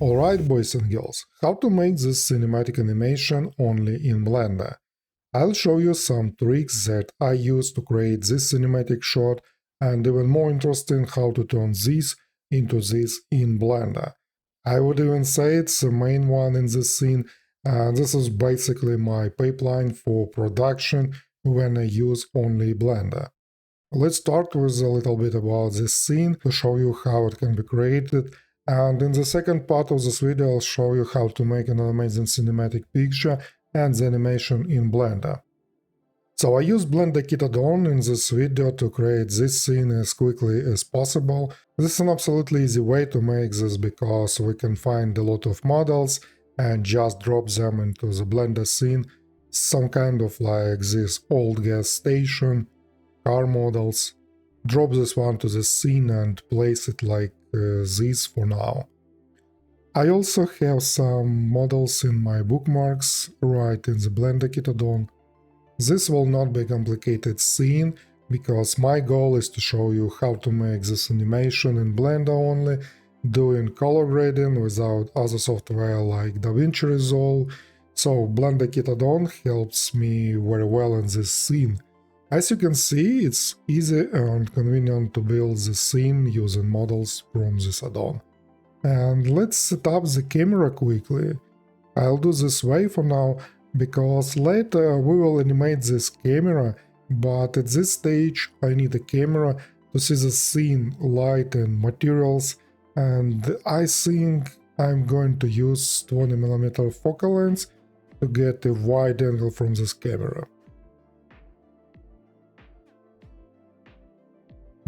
Alright boys and girls, how to make this cinematic animation only in Blender. I'll show you some tricks that I use to create this cinematic shot, and even more interesting, how to turn this into this in Blender. I would even say it's the main one in this scene, and this is basically my pipeline for production when I use only Blender. Let's start with a little bit about this scene to show you how it can be created, and in the second part of this video I'll show you how to make an amazing cinematic picture and the animation in Blender. So I used BlenderKit add-on in this video to create this scene as quickly as possible. This is an absolutely easy way to make this because we can find a lot of models and just drop them into the Blender scene, some kind of like this old gas station, car models. Drop this one to the scene and place it like this for now. I also have some models in my bookmarks right in the BlenderKit add-on. This will not be a complicated scene, because my goal is to show you how to make this animation in Blender only, doing color grading without other software like DaVinci Resolve, so BlenderKit add-on helps me very well in this scene. As you can see, it's easy and convenient to build the scene using models from this add-on. And let's set up the camera quickly. I'll do this way for now, because later we will animate this camera, but at this stage I need a camera to see the scene, light and materials, and I think I'm going to use 20mm focal length to get a wide angle from this camera.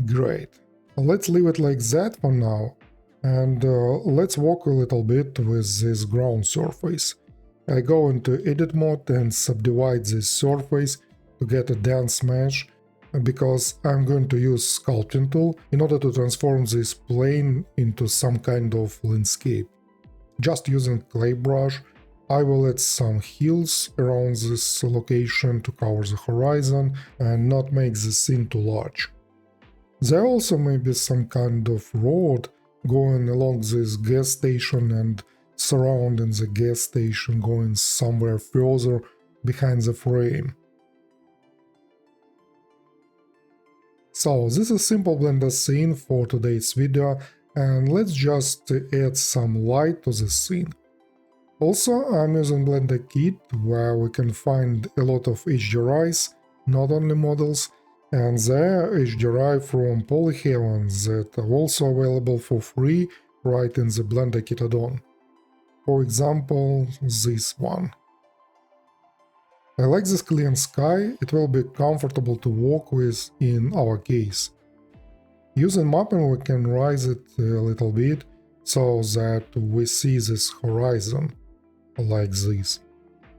Great. Let's leave it like that for now, and let's work a little bit with this ground surface. I go into edit mode and subdivide this surface to get a dense mesh, because I'm going to use sculpting tool in order to transform this plane into some kind of landscape. Just using clay brush, I will add some hills around this location to cover the horizon and not make the scene too large. There also may be some kind of road going along this gas station and surrounding the gas station, going somewhere further behind the frame. So this is a simple Blender scene for today's video, and let's just add some light to the scene. Also, I'm using BlenderKit, where we can find a lot of HDRIs, not only models, and there are HDRI from Polyheaven that are also available for free right in the BlenderKit add-on. For example, this one. I like this clean sky, it will be comfortable to work with in our case. Using mapping we can raise it a little bit so that we see this horizon like this.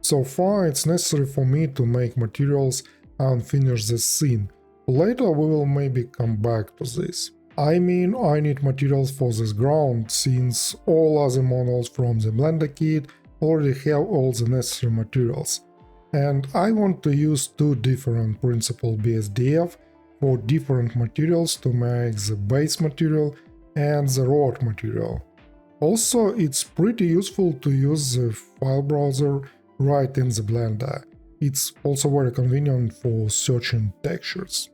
So far it's necessary for me to make materials and finish this scene. Later we will maybe come back to this. I mean, I need materials for this ground, since all other models from the BlenderKit already have all the necessary materials. And I want to use two different principal BSDF for different materials to make the base material and the road material. Also, it's pretty useful to use the file browser right in the Blender. It's also very convenient for searching textures.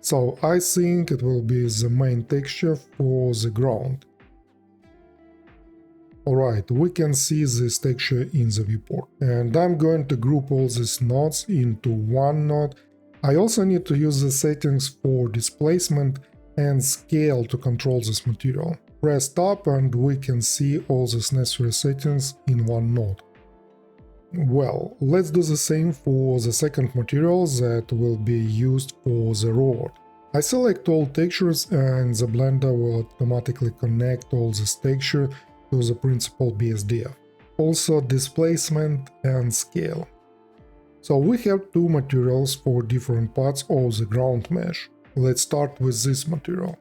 So I think it will be the main texture for the ground. Alright, we can see this texture in the viewport. And I'm going to group all these nodes into one node. I also need to use the settings for displacement and scale to control this material. Press tab and we can see all these necessary settings in one node. Well, let's do the same for the second material that will be used for the road. I select all textures and the Blender will automatically connect all this texture to the principal BSDF. Also displacement and scale. So we have two materials for different parts of the ground mesh. Let's start with this material.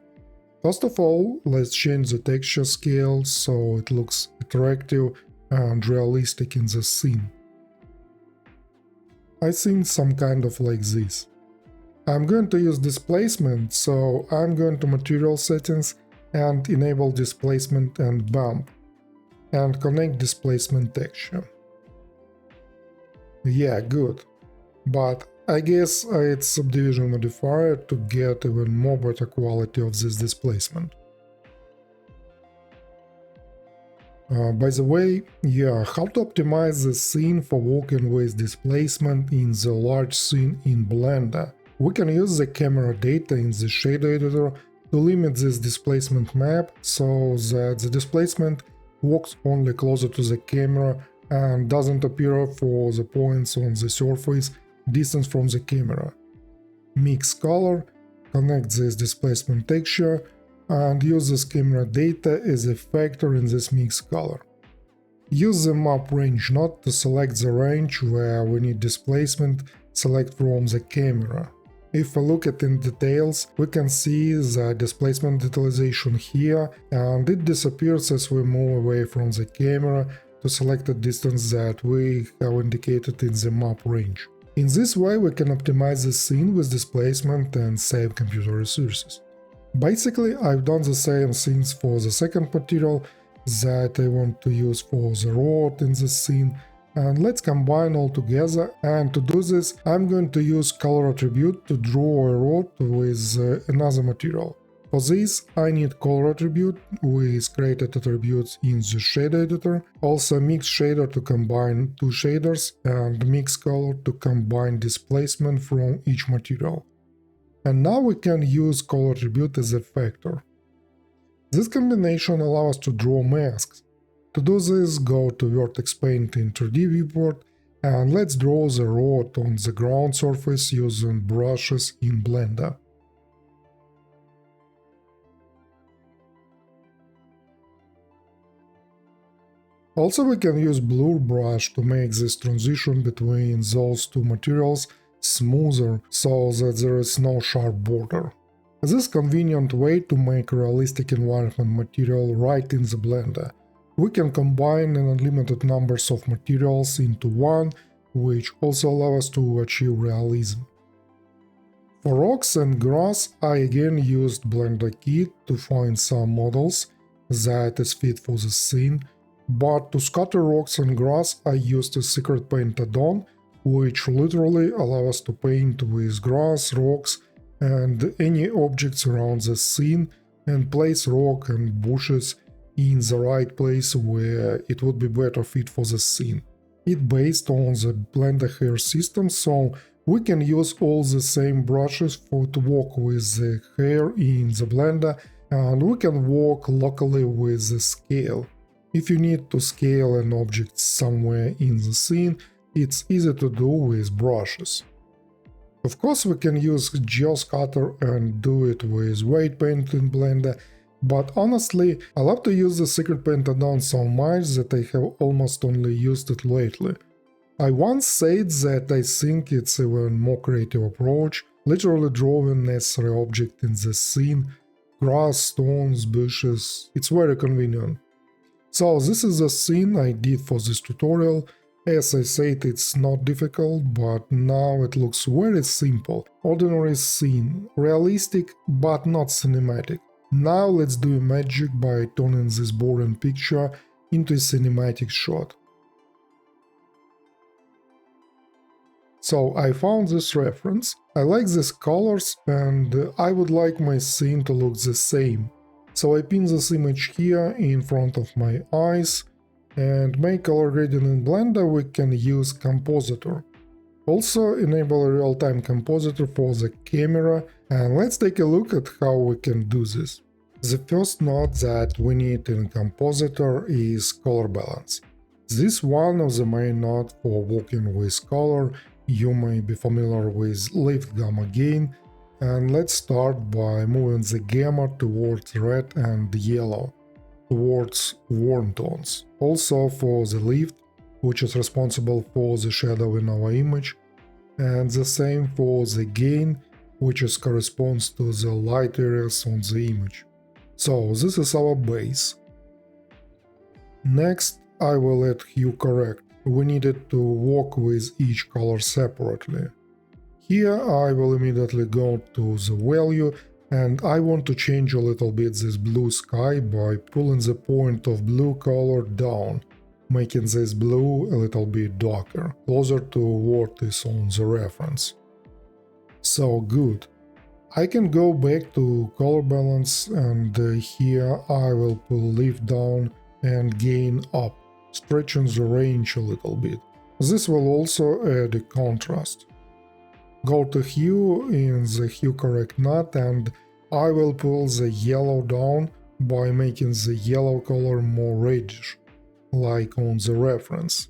First of all, let's change the texture scale so it looks attractive and realistic in the scene. I think some kind of like this. I'm going to use displacement, so I'm going to material settings and enable displacement and bump. and connect displacement texture. Yeah, good. But I guess I add subdivision modifier to get even more better quality of this displacement. By the way, yeah, how to optimize the scene for working with displacement in the large scene in Blender. We can use the camera data in the shader editor to limit this displacement map so that the displacement works only closer to the camera and doesn't appear for the points on the surface distance from the camera. Mix color, connect this displacement texture, and use this camera data as a factor in this mix color. Use the map range node to select the range where we need displacement, select from the camera. If we look at in details, we can see the displacement detalization here, and it disappears as we move away from the camera to select a distance that we have indicated in the map range. In this way we can optimize the scene with displacement and save computer resources. Basically, I've done the same things for the second material that I want to use for the rod in the scene, and let's combine all together, and to do this I'm going to use color attribute to draw a rod with another material. For this I need color attribute with created attributes in the shader editor, also mix shader to combine two shaders, and mix color to combine displacement from each material. And now we can use color attribute as a factor. This combination allows us to draw masks. To do this, go to Vertex Paint in 3D viewport and let's draw the rod on the ground surface using brushes in Blender. Also, we can use blur brush to make this transition between those two materials smoother so that there is no sharp border. This is a convenient way to make a realistic environment material right in the Blender. We can combine an unlimited numbers of materials into one, which also allows us to achieve realism. For rocks and grass, I again used BlenderKit to find some models that is fit for the scene, but to scatter rocks and grass I used a secret paint add-on, which literally allows us to paint with grass, rocks and any objects around the scene and place rock and bushes in the right place where it would be better fit for the scene. It's based on the Blender hair system, so we can use all the same brushes to work with the hair in the Blender, and we can work locally with the scale. If you need to scale an object somewhere in the scene, it's easy to do with brushes. Of course, we can use geoscatter and do it with weight paint in Blender, but honestly, I love to use the secret paint add-on so much that I have almost only used it lately. I once said that I think it's even more creative approach, literally drawing necessary object in the scene, grass, stones, bushes, it's very convenient. So this is the scene I did for this tutorial. As I said, it's not difficult, but now it looks very simple. Ordinary scene, realistic but not cinematic. Now let's do magic by turning this boring picture into a cinematic shot. So I found this reference, I like these colors and I would like my scene to look the same. So I pin this image here in front of my eyes, and make color gradient in Blender we can use Compositor. Also enable a real-time Compositor for the camera, and let's take a look at how we can do this. The first node that we need in Compositor is color balance. This is one of the main nodes for working with color. You may be familiar with lift gamma gain, and let's start by moving the gamma towards red and yellow, towards warm tones. Also for the lift, which is responsible for the shadow in our image, and the same for the gain, which corresponds to the light areas on the image. So this is our base. Next, I will add hue correct. We needed to work with each color separately. Here I will immediately go to the value And I want to change a little bit this blue sky by pulling the point of blue color down, making this blue a little bit darker, closer to what is on the reference. So good. I can go back to color balance, and here I will pull lift down and gain up, stretching the range a little bit. This will also add a contrast. Go to hue in the hue correct nut, and I will pull the yellow down by making the yellow color more reddish, like on the reference.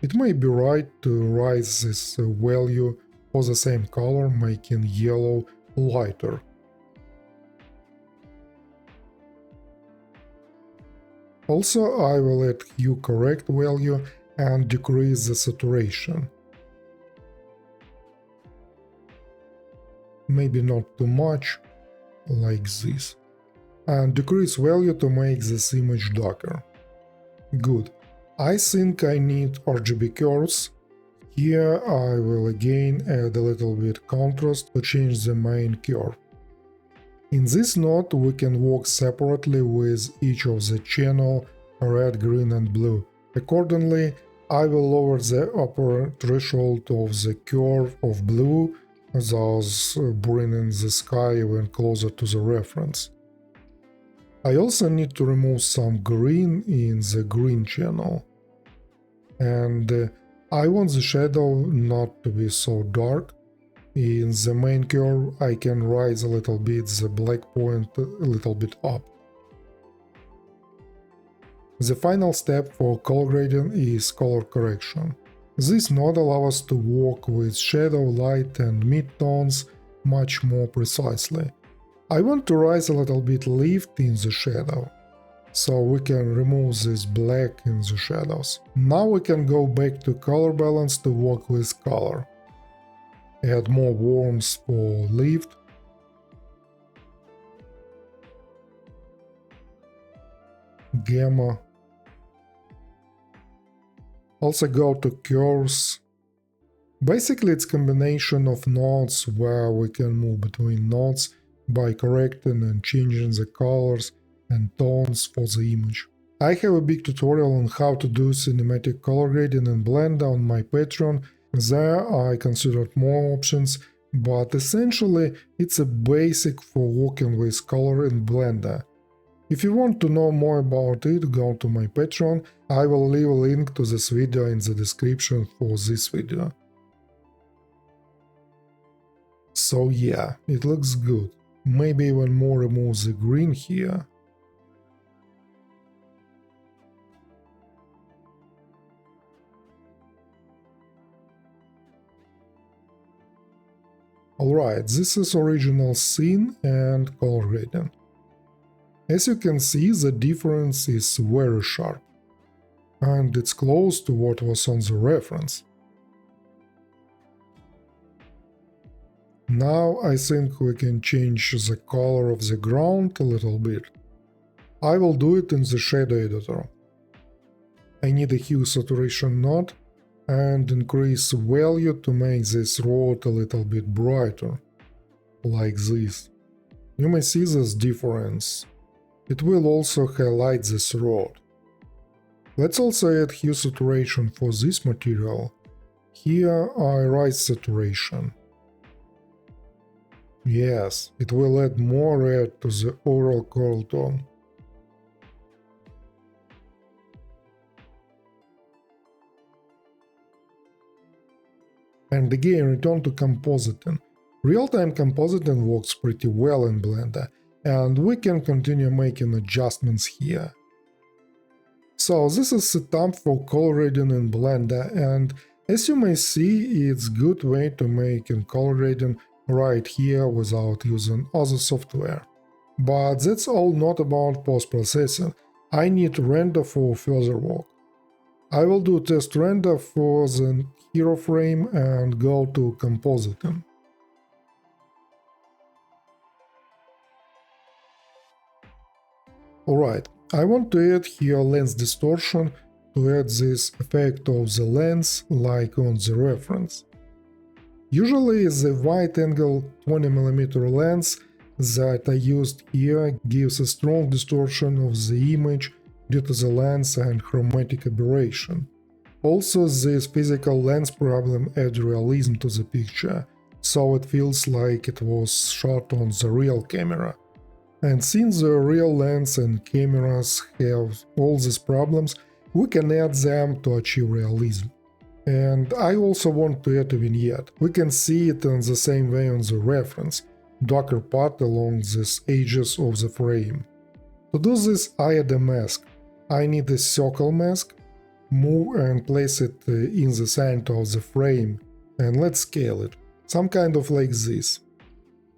It may be right to raise this value for the same color, making yellow lighter. Also, I will add hue correct value and decrease the saturation. Maybe not too much, like this. And decrease value to make this image darker. Good. I think I need RGB curves. Here I will again add a little bit contrast to change the main curve. In this node we can work separately with each of the channel red, green and blue. Accordingly, I will lower the upper threshold of the curve of blue, thus bringing the sky even closer to the reference. I also need to remove some green in the green channel. And I want the shadow not to be so dark. In the main curve I can raise a little bit the black point a little bit up. The final step for color grading is color correction. This node allows us to work with shadow, light and midtones much more precisely. I want to raise a little bit lift in the shadow, so we can remove this black in the shadows. Now we can go back to color balance to work with color. Add more warmth for lift. Gamma. Also go to curves. Basically it's a combination of nodes where we can move between nodes by correcting and changing the colors and tones for the image. I have a big tutorial on how to do cinematic color grading in Blender on my Patreon. There I considered more options, but essentially it's a basic for working with color in Blender. If you want to know more about it, go to my Patreon. I will leave a link to this video in the description for this video. So yeah, it looks good. Maybe even more remove the green here. Alright, this is original scene and color grading. As you can see, the difference is very sharp, and it's close to what was on the reference. Now I think we can change the color of the ground a little bit. I will do it in the shadow editor. I need a hue saturation node and increase value to make this rod a little bit brighter, like this. You may see this difference. It will also highlight this rod. Let's also add hue saturation for this material. Here I raise saturation. Yes, it will add more red to the overall coral tone. And again, return to compositing. Real-time compositing works pretty well in Blender, and we can continue making adjustments here. So this is setup for color grading in Blender, and as you may see, it's a good way to make color grading right here without using other software. But that's all not about post-processing. I need render for further work. I will do test render for the hero frame and go to compositing. Alright, I want to add here lens distortion to add this effect of the lens like on the reference. Usually the wide-angle 20mm lens that I used here gives a strong distortion of the image due to the lens and chromatic aberration. Also, this physical lens problem adds realism to the picture, so it feels like it was shot on the real camera. And since the real lens and cameras have all these problems, we can add them to achieve realism. And I also want to add a vignette. We can see it in the same way on the reference, darker part along these edges of the frame. To do this, I add a mask. I need a circle mask, move and place it in the center of the frame, and let's scale it, some kind of like this.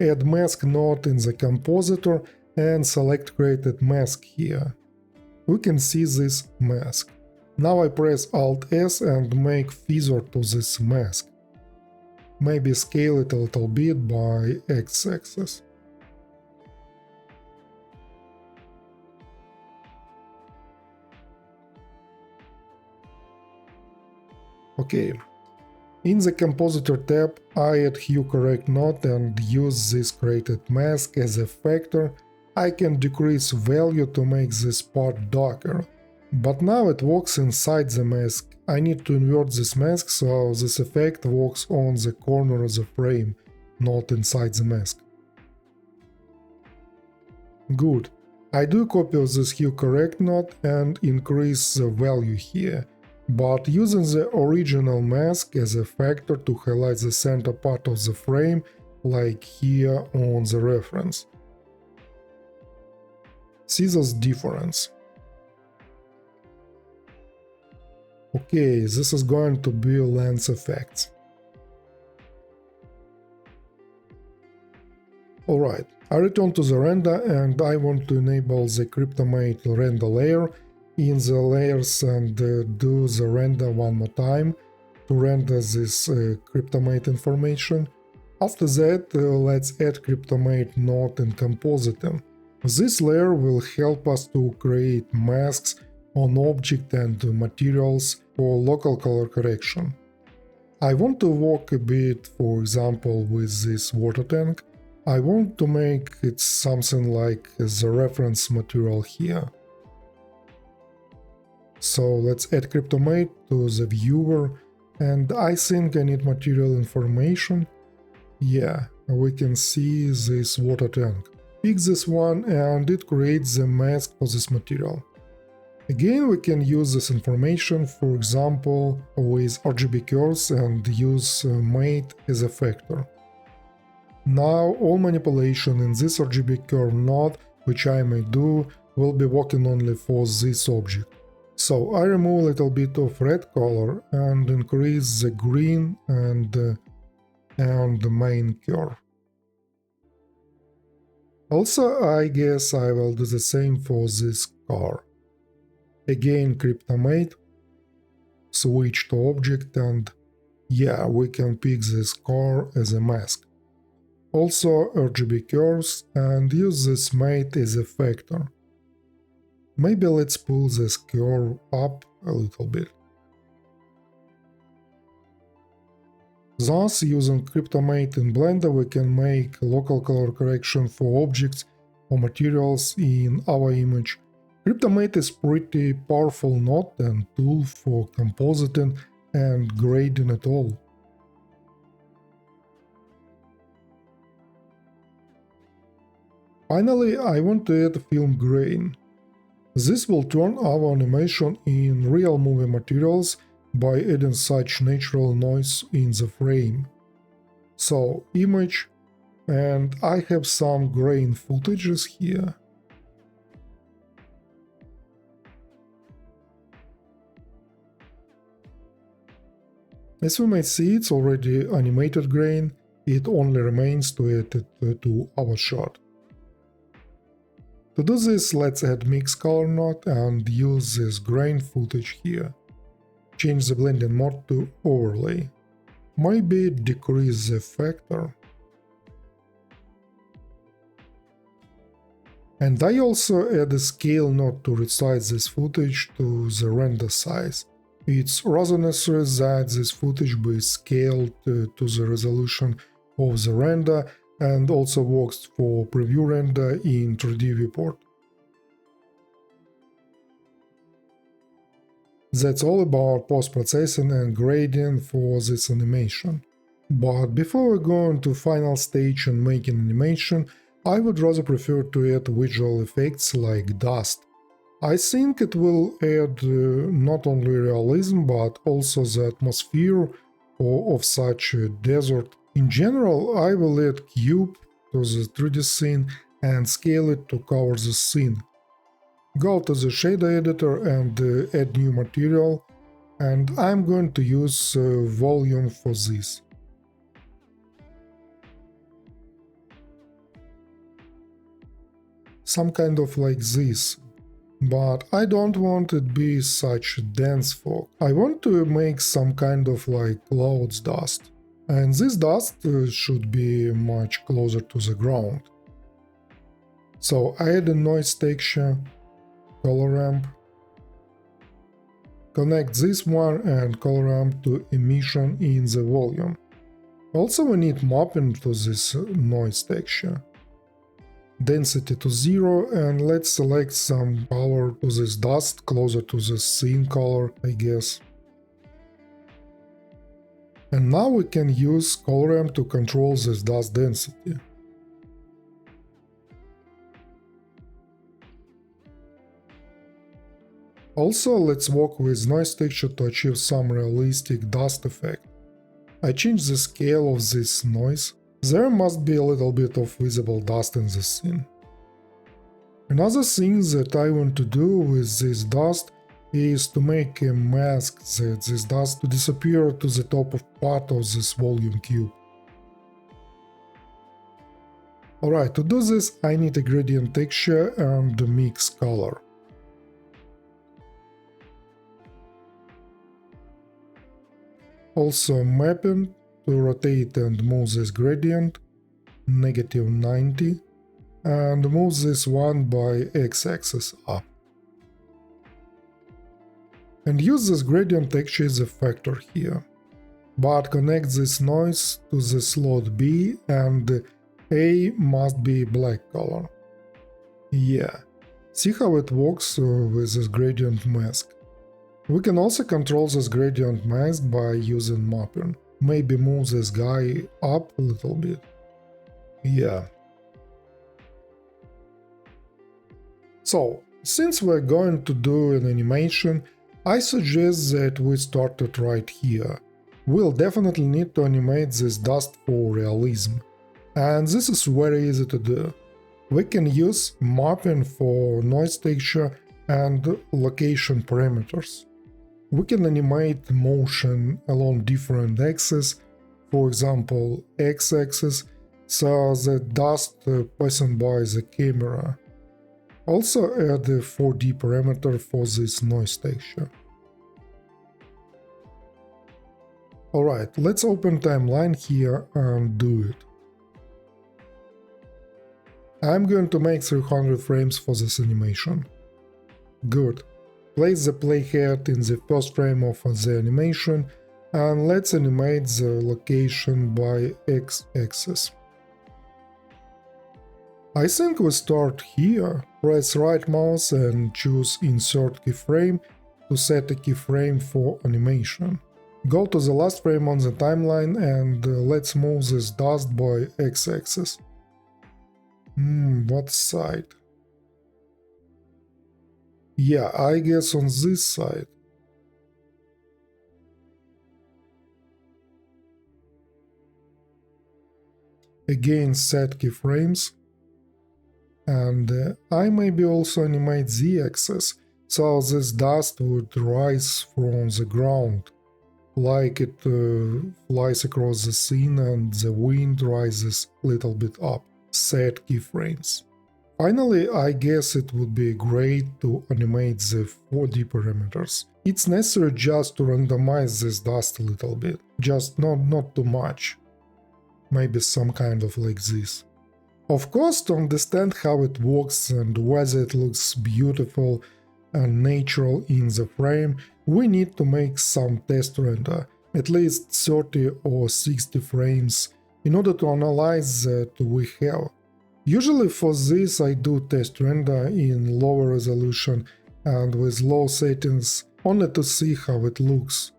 Add mask node in the compositor and select created mask here. We can see this mask. Now I press Alt S and make feather to this mask. Maybe scale it a little bit by X-axis. Okay. In the Compositor tab, I add Hue Correct node and use this created mask as a factor. I can decrease value to make this part darker. But now it works inside the mask. I need to invert this mask so this effect works on the corner of the frame, not inside the mask. Good. I do copy of this Hue Correct node and increase the value here, but using the original mask as a factor to highlight the center part of the frame, like here on the reference. See this difference. Okay, this is going to be lens effects. Alright, I return to the render and I want to enable the Cryptomatte render layer in the layers and do the render one more time to render this Cryptomatte information. After that, let's add Cryptomatte node in Compositing. This layer will help us to create masks on object and materials for local color correction. I want to work a bit, for example, with this water tank. I want to make it something like the reference material here. So let's add Cryptomatte to the viewer, and I think I need material information. Yeah, we can see this water tank. Pick this one and it creates the mask for this material. Again, we can use this information, for example, with RGB curves and use mate as a factor. Now all manipulation in this RGB curve node, which I may do, will be working only for this object. So I remove a little bit of red color and increase the green and the main curve. Also, I guess I will do the same for this car. Again, Cryptomatte, switch to object, and yeah, we can pick this car as a mask. Also RGB curves and use this mate as a factor. Maybe let's pull this curve up a little bit. Thus, using Cryptomatte in Blender, we can make local color correction for objects or materials in our image. Cryptomatte is pretty powerful node and tool for compositing and grading it all. Finally, I want to add film grain. This will turn our animation in real movie materials by adding such natural noise in the frame. So, image, and I have some grain footages here. As we may see, it's already animated grain, it only remains to add it to our shot. To do this, let's add mix color node and use this grain footage here. Change the blending mode to overlay. Maybe decrease the factor. And I also add a scale node to resize this footage to the render size. It's rather necessary that this footage be scaled to the resolution of the render and also works for preview render in 3D viewport. That's all about post-processing and grading for this animation. But before we go into final stage and making animation, I would rather prefer to add visual effects like dust. I think it will add not only realism but also the atmosphere of such a desert. In general, I will add cube to the 3D scene and scale it to cover the scene. Go to the shader editor and add new material, and I'm going to use volume for this. Some kind of like this, but I don't want it to be such dense fog. I want to make some kind of like clouds dust, and this dust should be much closer to the ground. So I add a noise texture, color ramp, connect this one and color ramp to emission in the volume. Also we need mapping to this noise texture. Density to 0, and let's select some color to this dust closer to the scene color, I guess. And now we can use color ramp to control this dust density. Also, let's work with noise texture to achieve some realistic dust effect. I change the scale of this noise. There must be a little bit of visible dust in the scene. Another thing that I want to do with this dust is to make a mask that this dust to disappear to the top of part of this volume cube. Alright, to do this I need a gradient texture and a mix color. Also mapping to rotate and move this gradient, -90, and move this one by x-axis up. And use this gradient texture as a factor here. But connect this noise to the slot B, and A must be black color. Yeah, see how it works with this gradient mask. We can also control this gradient mask by using mapping. Maybe move this guy up a little bit. Yeah. So, since we're going to do an animation, I suggest that we start it right here. We'll definitely need to animate this dust for realism. And this is very easy to do. We can use mapping for noise texture and location parameters. We can animate motion along different axes, for example x-axis, so the dust passing by the camera. Also add a 4D parameter for this noise texture. Alright, let's open timeline here and do it. I'm going to make 300 frames for this animation. Good. Place the playhead in the first frame of the animation and let's animate the location by x-axis. I think we start here. Press right mouse and choose Insert Keyframe to set a keyframe for animation. Go to the last frame on the timeline and let's move this dust by x-axis. What side? Yeah, I guess on this side. Again set keyframes. And I maybe also animate the axis, so this dust would rise from the ground, like it flies across the scene and the wind rises a little bit up. Set keyframes. Finally, I guess it would be great to animate the 4D parameters. It's necessary just to randomize this dust a little bit, just not too much. Maybe some kind of like this. Of course, to understand how it works and whether it looks beautiful, and natural in the frame, we need to make some test render, at least 30 or 60 frames, in order to analyze that we have. Usually for this I do test render in lower resolution and with low settings, only to see how it looks.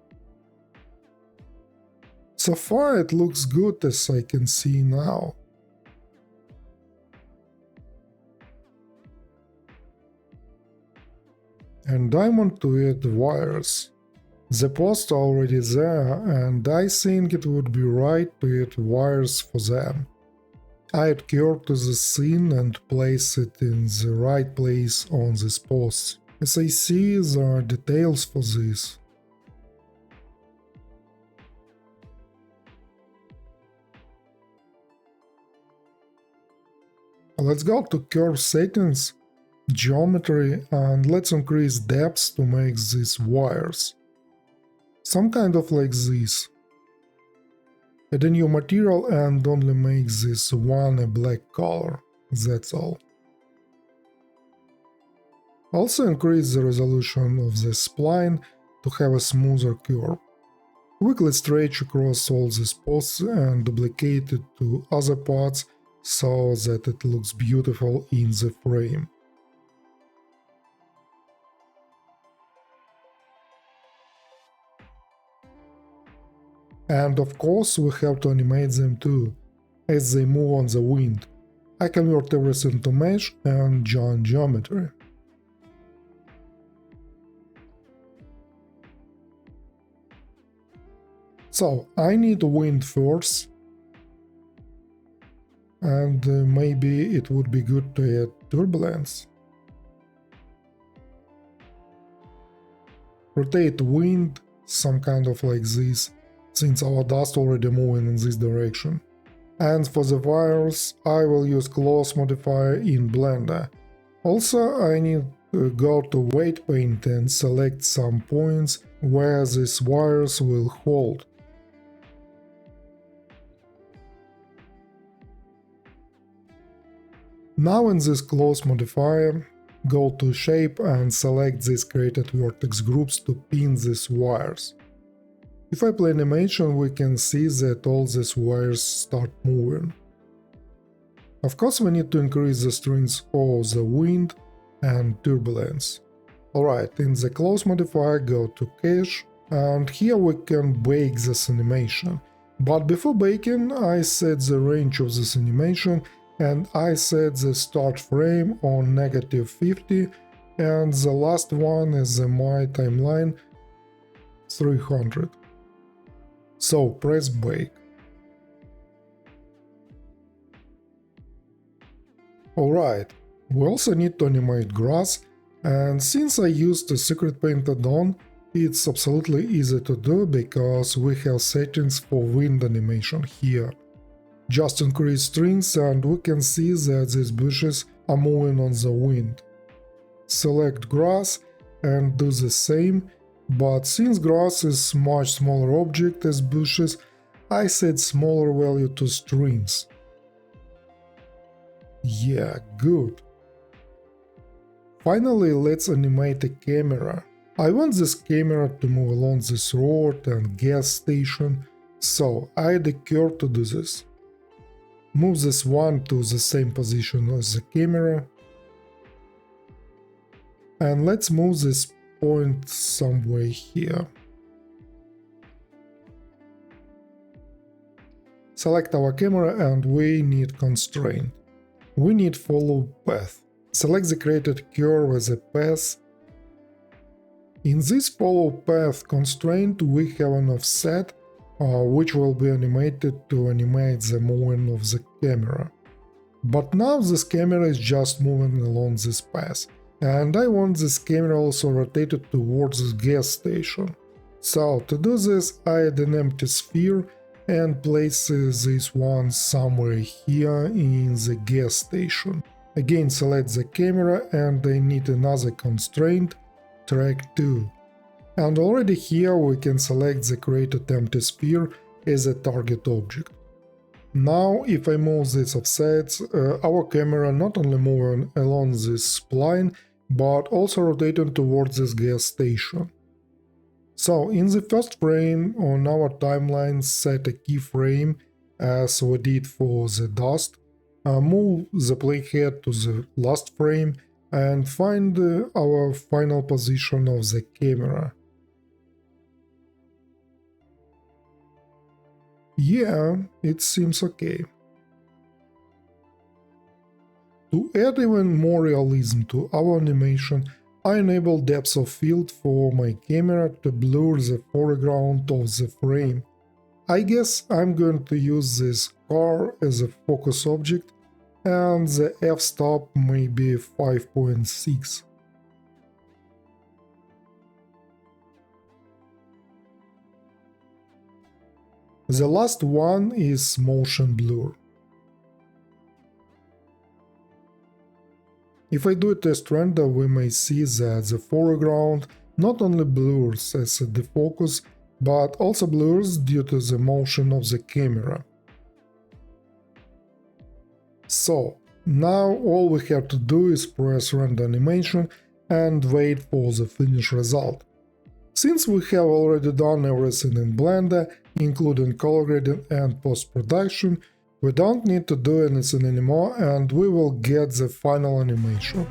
So far it looks good, as I can see now. And I want to add wires. The posts are already there, and I think it would be right to add wires for them. I add curve to the scene and place it in the right place on this post. As I see, there are details for this. Let's go to curve settings, geometry, and let's increase depth to make these wires. Some kind of like this. Add a new material and only make this one a black color, that's all. Also increase the resolution of the spline to have a smoother curve. Quickly stretch across all these posts and duplicate it to other parts so that it looks beautiful in the frame. And of course we have to animate them too, as they move on the wind. I convert everything to mesh and join geometry. So I need wind first, and maybe it would be good to add turbulence. Rotate wind, some kind of like this, since our dust already moving in this direction. And for the wires, I will use close modifier in Blender. Also, I need to go to weight paint and select some points where these wires will hold. Now in this close modifier, go to shape and select these created vertex groups to pin these wires. If I play animation, we can see that all these wires start moving. Of course we need to increase the strength of the wind and turbulence. Alright, in the close modifier go to cache, and here we can bake this animation. But before baking, I set the range of this animation and I set the start frame on -50 and the last one is the my timeline 300. So press bake. Alright, we also need to animate grass, and since I used a secret paint add-on, it's absolutely easy to do because we have settings for wind animation here. Just increase strings and we can see that these bushes are moving on the wind. Select grass and do the same, but since grass is much smaller object as bushes, I set smaller value to strings. Yeah, good. Finally, let's animate a camera. I want this camera to move along this road and gas station, so I add a curve to do this. Move this one to the same position as the camera. And let's move this point somewhere here. Select our camera and we need constraint. We need follow path. Select the created curve as a path. In this follow path constraint we have an offset, which will be animated to animate the movement of the camera. But now this camera is just moving along this path, and I want this camera also rotated towards the gas station. So to do this, I add an empty sphere and place this one somewhere here in the gas station. Again select the camera and I need another constraint, track 2. And already here we can select the created empty sphere as a target object. Now if I move these offsets, our camera not only moving along this spline, but also rotating towards this gas station. So in the first frame on our timeline, set a keyframe as we did for the dust, move the playhead to the last frame and find our final position of the camera. Yeah, it seems okay. To add even more realism to our animation, I enable depth of field for my camera to blur the foreground of the frame. I guess I'm going to use this car as a focus object, and the f-stop may be 5.6. The last one is motion blur. If I do a test render, we may see that the foreground not only blurs as a defocus, but also blurs due to the motion of the camera. So, now all we have to do is press render animation and wait for the finished result. Since we have already done everything in Blender, including color grading and post-production, we don't need to do anything anymore and we will get the final animation.